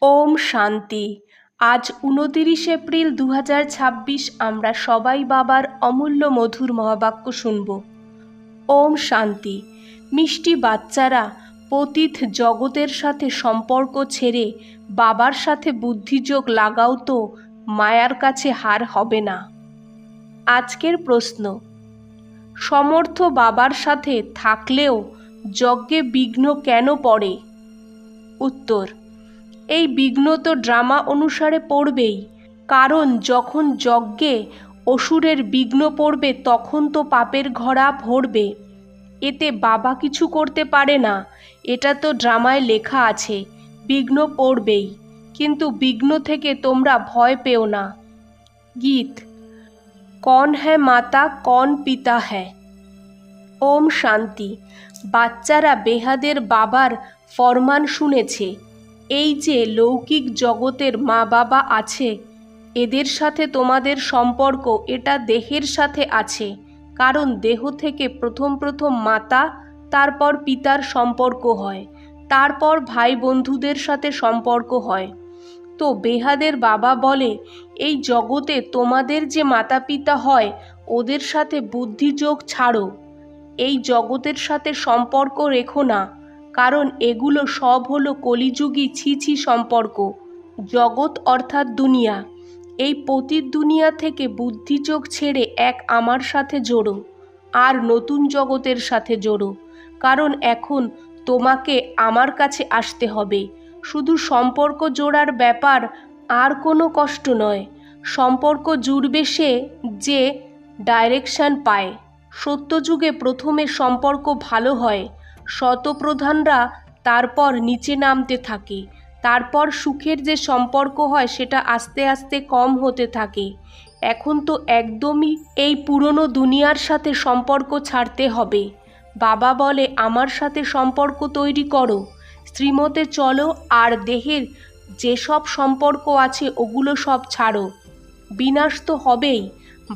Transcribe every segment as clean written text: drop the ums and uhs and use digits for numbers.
ওম শান্তি। আজ ২৯ এপ্রিল ২০২৬ আমরা সবাই বাবার অমূল্য মধুর মহাবাক্য শুনব। ওম শান্তি। মিষ্টি বাচ্চারা পতিত জগতের সাথে সম্পর্ক ছেড়ে বাবার সাথে বুদ্ধিযোগ লাগাও তো মায়ার কাছে হার হবে না। আজকের প্রশ্ন: সমর্থ বাবার সাথে থাকলেও যজ্ঞে বিঘ্ন কেন পড়ে? উত্তর: এই বিঘ্ন তো ড্রামা অনুসারে পড়বেই, কারণ যখন যজ্ঞে অসুরের বিঘ্ন পড়বে তখন তো পাপের ঘড়া ভরবে। এতে বাবা কিছু করতে পারে না, এটা তো ড্রামায় লেখা আছে, বিঘ্ন পড়বেই। কিন্তু বিঘ্ন থেকে তোমরা ভয় পেও না। গীত: কন হ্যায় মাতা কন পিতা হ্যায়। ওম শান্তি। বাচ্চারা বেহাদের বাবার ফরমান শুনেছে। এই যে লৌকিক জগতের মা বাবা আছে, এদের সাথে তোমাদের সম্পর্ক এটা দেহের সাথে আছে, কারণ দেহ থেকে প্রথম মাতা, তারপর পিতার সম্পর্ক হয়, তারপর ভাই বন্ধুদের সাথে সম্পর্ক হয়। তো বেহাদের বাবা বলে, এই জগতে তোমাদের যে মাতা পিতা হয় ওদের সাথে বুদ্ধিযোগ ছাড়ো, এই জগতের সাথে সম্পর্ক রেখো না, কারণ এগুলো সব হলো কলিযুগী ছি সম্পর্ক। জগৎ অর্থাৎ দুনিয়া, এই পতিত দুনিয়া থেকে বুদ্ধিযোগ ছেড়ে এক আমার সাথে জোড়ো, আর নতুন জগতের সাথে জোড়ো, কারণ এখন তোমাকে আমার কাছে আসতে হবে। শুধু সম্পর্ক জোড়ার ব্যাপার, আর কোনো কষ্ট নয়। সম্পর্ক জুড়বে সে যে ডাইরেকশন পায়। সত্যযুগে প্রথমে সম্পর্ক ভালো হয়, শতপ্রধানরা তারপর নিচে নামতে থাকে, তারপর সুখের যে সম্পর্ক হয় সেটা আস্তে আস্তে কম হতে থাকে। এখন তো একদমই এই পুরনো দুনিয়ার সাথে সম্পর্ক ছাড়তে হবে। বাবা বলে, আমার সাথে সম্পর্ক তৈরি করো, শ্রীমতে চলো, আর দেহের যেসব সম্পর্ক আছে ওগুলো সব ছাড়ো। বিনাশ তো হবেই।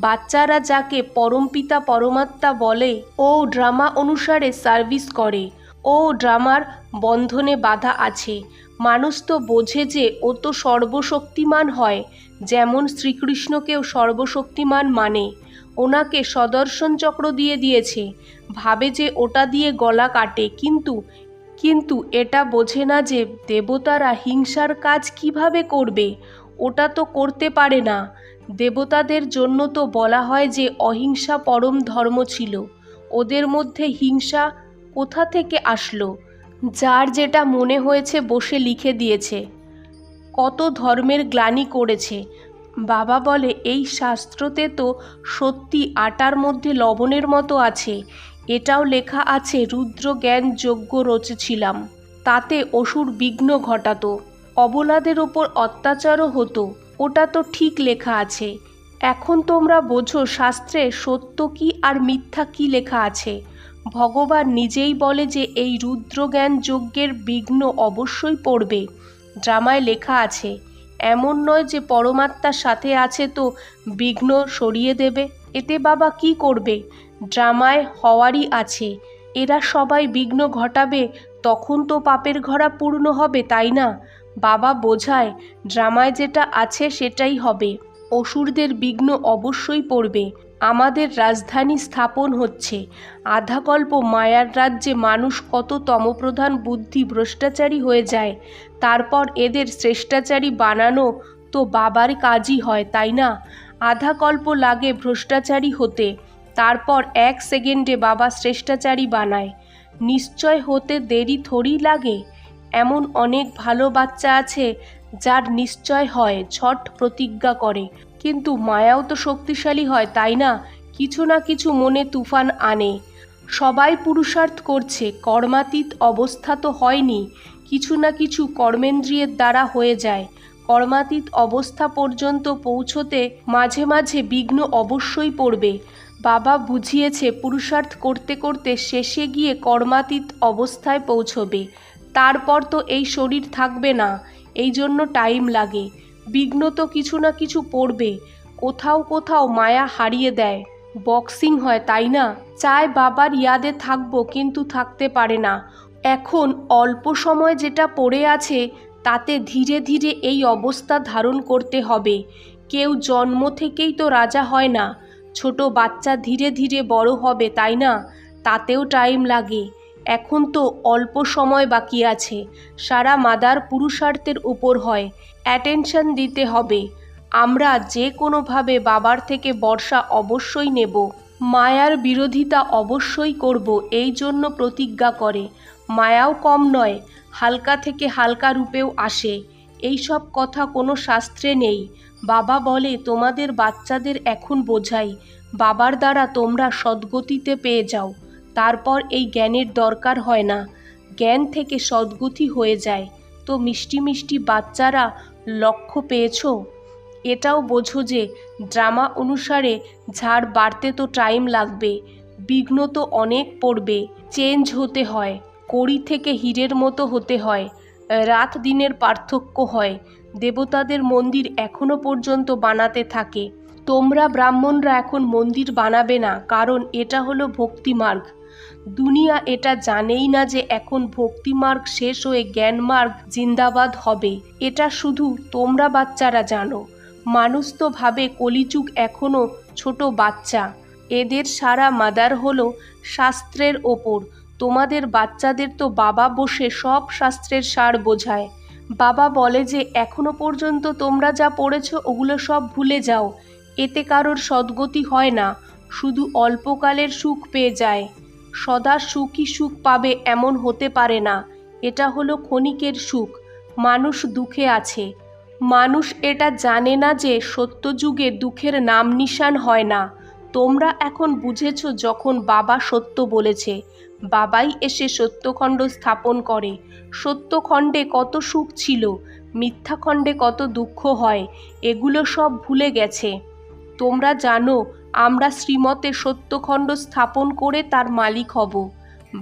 বাচ্চারা যাকে পরমপিতা পরমাত্মা বলে ও ড্রামা অনুসারে সার্ভিস করে, ও ড্রামার বন্ধনে বাধা আছে। মানুষ তো বোঝে যে ও তো সর্বশক্তিমান হয়, যেমন শ্রীকৃষ্ণকেও সর্বশক্তিমান মানে। ওনাকে সদর্শন চক্র দিয়ে দিয়েছে, ভাবে যে ওটা দিয়ে গলা কাটে, কিন্তু এটা বোঝে না যে দেবতারা হিংসার কাজ কিভাবে করবে, ওটা তো করতে পারে না। দেবতাদের জন্য তো বলা হয় যে অহিংসা পরম ধর্ম ছিল, ওদের মধ্যে হিংসা কোথা থেকে আসলো? যার যেটা মনে হয়েছে বসে লিখে দিয়েছে, কত ধর্মের গ্লানি করেছে। বাবা বলে, এই শাস্ত্রতে তো সত্যি আটার মধ্যে লবণের মতো আছে। এটাও লেখা আছে, রুদ্র জ্ঞান যজ্ঞ রচেছিলাম, তাতে অসুর বিঘ্ন ঘটাতো, অবলাদের ওপর অত্যাচারও হতো, ওটা তো ঠিক লেখা আছে। এখন তোমরা বোঝো শাস্ত্রে সত্য কি আর মিথ্যা কি লেখা আছে। ভগবান নিজেই বলে যে এই রুদ্রজ্ঞান যজ্ঞের বিঘ্ন অবশ্যই পড়বে, ড্রামায় লেখা আছে। এমন নয় যে পরমাত্মার সাথে আছে তো বিঘ্ন সরিয়ে দেবে। এতে বাবা কি করবে? ড্রামায় হওয়ারই আছে, এরা সবাই বিঘ্ন ঘটাবে, তখন তো পাপের ঘড়া পূর্ণ হবে, তাই না? বাবা বোঝায়, ড্রামায় যেটা আছে সেটাই হবে। অসুরদের বিঘ্ন অবশ্যই পড়বে। আমাদের রাজধানী স্থাপন হচ্ছে। আধাকল্প মায়ার রাজ্যে মানুষ কত তমপ্রধান বুদ্ধি ভ্রষ্টাচারী হয়ে যায়, তারপর এদের শ্রেষ্টাচারী বানানো তো বাবার কাজই হয়, তাই না? আধাকল্প লাগে ভ্রষ্টাচারী হতে, তারপর 1 সেকেন্ডে বাবা শ্রেষ্টাচারী বানায়। নিশ্চয় হতে দেরি থোড়ি লাগে। এমন অনেক ভালো বাচ্চা আছে যার নিশ্চয় হয়, ঝট প্রতিজ্ঞা করে, কিন্তু মায়াও তো শক্তিশালী হয়, তাই না? কিছু না কিছু মনে তুফান আনে। সবাই পুরুষার্থ করছে, কর্মাতীত অবস্থা তো হয়নি, কিছু না কিছু কর্মেন্দ্রিয়ের দ্বারা হয়ে যায়। কর্মাতীত অবস্থা পর্যন্ত পৌঁছতে মাঝে মাঝে বিঘ্ন অবশ্যই পড়বে। বাবা বুঝিয়েছে, পুরুষার্থ করতে করতে শেষে গিয়ে কর্মাতীত অবস্থায় পৌঁছবে, তারপর তো এই শরীর থাকবে না, এই জন্য টাইম লাগে। বিঘ্ন তো কিছু না কিছু পড়বে, কোথাও কোথাও মায়া হারিয়ে দেয়, বক্সিং হয়, তাই না? চায় বাবার ইয়াদে থাকবো, কিন্তু থাকতে পারে না। এখন অল্প সময় যেটা পড়ে আছে তাতে ধীরে ধীরে এই অবস্থা ধারণ করতে হবে। কেউ জন্ম থেকেই তো রাজা হয় না। ছোট বাচ্চা ধীরে ধীরে বড় হবে, তাই না? তাতেও টাইম লাগে। এখন তো অল্প সময় বাকি আছে। সারা মাদার পুরুষার্থের উপর হয়। অ্যাটেনশন দিতে হবে। আমরা যে কোনোভাবে বাবার থেকে বর্ষা অবশ্যই নেব। মায়ার বিরোধিতা অবশ্যই করব, এই জন্য প্রতিজ্ঞা করে। মায়াও কম নয়, হালকা থেকে হালকা রূপেও আসে। এই সব কথা কোনো শাস্ত্রে নেই। বাবা বলে তোমাদের বাচ্চাদের এখন বোঝাই, বাবার দ্বারা তোমরা সদ্গতিতে পেয়ে যাও। তারপর এই জ্ঞানের দরকার হয় না, জ্ঞান থেকে সদ্গতি হয়ে যায়। তো মিষ্টি মিষ্টি বাচ্চারা, লক্ষ্য পেয়েছো? এটাও বোঝো যে ড্রামা অনুসারে ঝাড় বাড়তে তো টাইম লাগবে, বিঘ্ন তো অনেক পড়বে, চেঞ্জ হতে হয়, কড়ি থেকে হীরের মতো হতে হয়, রাত দিনের পার্থক্য হয়। দেবতাদের মন্দির এখনো পর্যন্ত বানাতে থাকে। তোমরা ব্রাহ্মণরা এখন মন্দির বানাবে না, কারণ এটা হলো ভক্তিমার্গ। দুনিয়া এটা জানেই না যে এখন ভক্তিমার্গ শেষ হয়ে জ্ঞানমার্গ জিন্দাবাদ হবে। এটা শুধু তোমরা বাচ্চারা জানো। মানুষ তো ভাবে কলিযুগ এখনো ছোট বাচ্চা। এদের সারা মাদার হলো শাস্ত্রের ওপর। তোমাদের বাচ্চাদের তো বাবা বসে সব শাস্ত্রের সার বোঝায়। বাবা বলে যে এখনো পর্যন্ত তোমরা যা পড়েছো ওগুলো সব ভুলে যাও। এতে কারোর সদ্গতি হয় না, শুধু অল্পকালের সুখ পেয়ে যায়। সদা সুখই সুখ পাবে এমন হতে পারে না। এটা হলো ক্ষণিকের সুখ। মানুষ দুঃখে আছে। মানুষ এটা জানে না যে সত্যযুগে দুঃখের নাম নিশান হয় না। তোমরা এখন বুঝেছো যখন বাবা সত্য বলেছে। বাবাই এসে সত্যখণ্ড স্থাপন করে। সত্যখণ্ডে কত সুখ ছিল, মিথ্যাখণ্ডে কত দুঃখ হয়, এগুলো সব ভুলে গেছে। তোমরা জানো আমরা শ্রীমতে সত্যখণ্ড স্থাপন করে তার মালিক হব।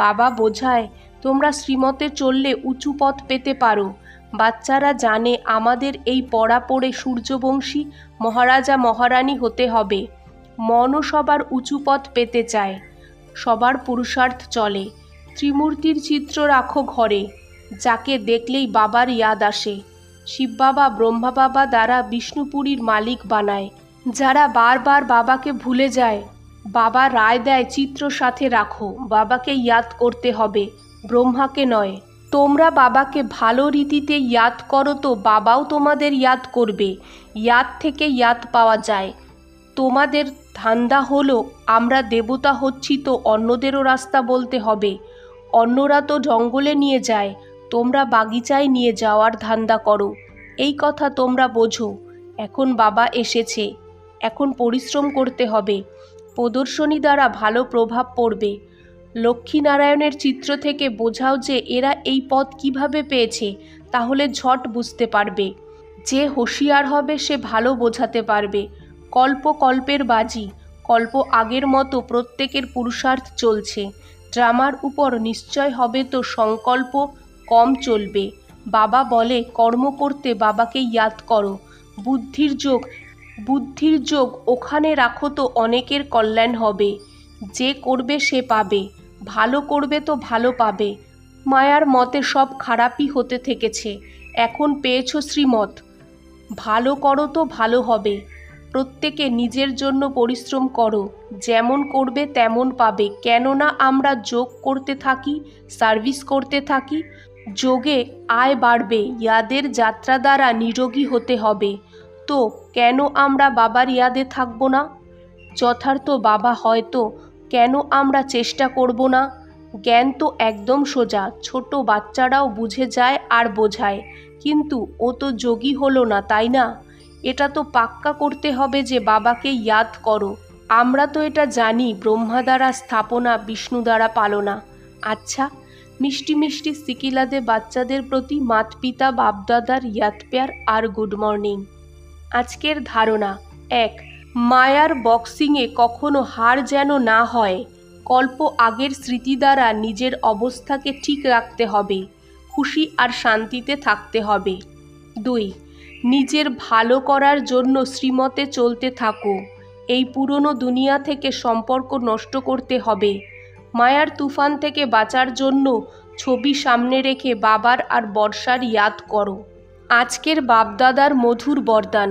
বাবা বোঝায় তোমরা শ্রীমতে চললে উঁচু পথ পেতে পারো। বাচ্চারা জানে আমাদের এই পড়া পড়ে সূর্যবংশী মহারাজা মহারানী হতে হবে। মনও সবার উঁচু পথ পেতে চায়। সবার পুরুষার্থ চলে। ত্রিমূর্তির চিত্র রাখো ঘরে, যাকে দেখলেই বাবার ইয়াদ আসে। শিব বাবা ব্রহ্মা বাবা দ্বারা বিষ্ণুপুরীর মালিক বানায়। যারা বারবার বাবাকে ভুলে যায়, বাবা রায় দেয় চিত্র সাথে রাখো। বাবাকে ইয়াদ করতে হবে, ব্রহ্মাকে নয়। তোমরা বাবাকে ভালো রীতিতে ইয়াদ করো তো বাবাও তোমাদের ইয়াদ করবে। ইয়াদ থেকে ইয়াদ পাওয়া যায়। তোমাদের ধান্দা হলো আমরা দেবতা হচ্ছি তো অন্যদেরও রাস্তা বলতে হবে। অন্যরা তো জঙ্গলে নিয়ে যায়, তোমরা বাগিচায় নিয়ে যাওয়ার ধান্দা করো। এই কথা তোমরা বোঝো। এখন বাবা এসেছে, এখন পরিশ্রম করতে হবে। প্রদর্শনী দ্বারা ভালো প্রভাব পড়বে। লক্ষ্মীনারায়ণের চিত্র থেকে বোঝাও যে এরা এই পথ কিভাবে পেয়েছে, তাহলে ঝট বুঝতে পারবে। যে হুঁশিয়ার হবে সে ভালো বোঝাতে পারবে। কল্প কল্পের বাজি, কল্প আগের মতো প্রত্যেকের পুরুষার্থ চলছে। ড্রামার উপর নিশ্চয় হবে তো সংকল্প কম চলবে। বাবা বলে কর্ম করতে বাবাকে ইয়াদ করো। বুদ্ধির যোগ ওখানে রাখো তো অনেকের কল্যাণ হবে। যে করবে সে পাবে, ভালো করবে তো ভালো পাবে। মায়ার মতে সব খারাপই হতে থেকেছে, এখন পেয়েছো শ্রীমত। ভালো করো তো ভালো হবে। প্রত্যেকে নিজের জন্য পরিশ্রম করো, যেমন করবে তেমন পাবে। কেননা আমরা যোগ করতে থাকি, সার্ভিস করতে থাকি। যোগে আয় বাড়বে, ইয়াদের যাত্রা দ্বারা নিরোগী হতে হবে। তো কেন আমরা বাবার ইয়াদে থাকবো না? যথার্থ বাবা হয়তো কেন আমরা চেষ্টা করব না? জ্ঞান তো একদম সোজা, ছোট বাচ্চারাও বুঝে যায় আর বোঝায়। কিন্তু ও তো যোগী হলো না, তাই না? এটা তো পাক্কা করতে হবে যে বাবাকে ইয়াদ করো। আমরা তো এটা জানি, ব্রহ্মা দ্বারা স্থাপনা, বিষ্ণু দ্বারা পালনা। আচ্ছা, মিষ্টি মিষ্টি সিকিলাদে বাচ্চাদের প্রতি মাত পিতা বাপদাদার ইয়াদ প্যার আর গুড মর্নিং। আজকের ধারণা 1, মায়ার বক্সিংয়ে কখনো হার যেন না হয়। কল্প আগের স্মৃতি দ্বারা নিজের অবস্থাকে ঠিক রাখতে হবে, খুশি আর শান্তিতে থাকতে হবে। 2, নিজের ভালো করার জন্য শ্রীমতে চলতে থাকো। এই পুরনো দুনিয়া থেকে সম্পর্ক নষ্ট করতে হবে। মায়ার তুফান থেকে বাঁচার জন্য ছবি সামনে রেখে বাবার আর বর্ষার ইয়াদ করো। আজকের বাপদাদার মধুর বরদান।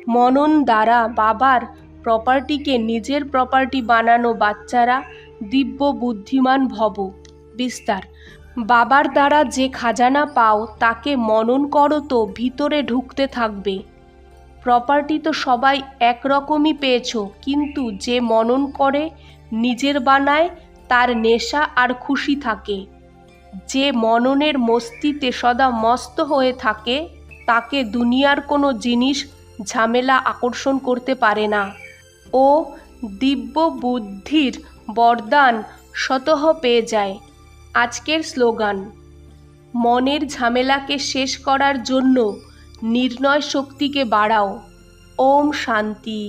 মনন দ্বারা বাবার প্রপার্টিকে নিজের প্রপার্টি বানানো বাচ্চারা দিব্য বুদ্ধিমান ভব। বিস্তার। বাবার দ্বারা যে খাজানা পাও তাকে মনন করো তো ভিতরে ঢুকতে থাকবে। প্রপার্টি তো সবাই একরকমই পেয়েছ, কিন্তু যে মনন করে নিজের বানায় তার নেশা আর খুশি থাকে। যে মননের মস্তিতে সদা মস্ত হয়ে থাকে তাকে দুনিয়ার কোনো জিনিস ঝামেলা আকর্ষণ করতে পারে না। ও দিব্য বুদ্ধির বরদান স্বতঃ পেয়ে যায়। আজকের স্লোগান: মনের ঝামেলাকে শেষ করার জন্য নির্ণয় শক্তিকে বাড়াও। ওম শান্তি।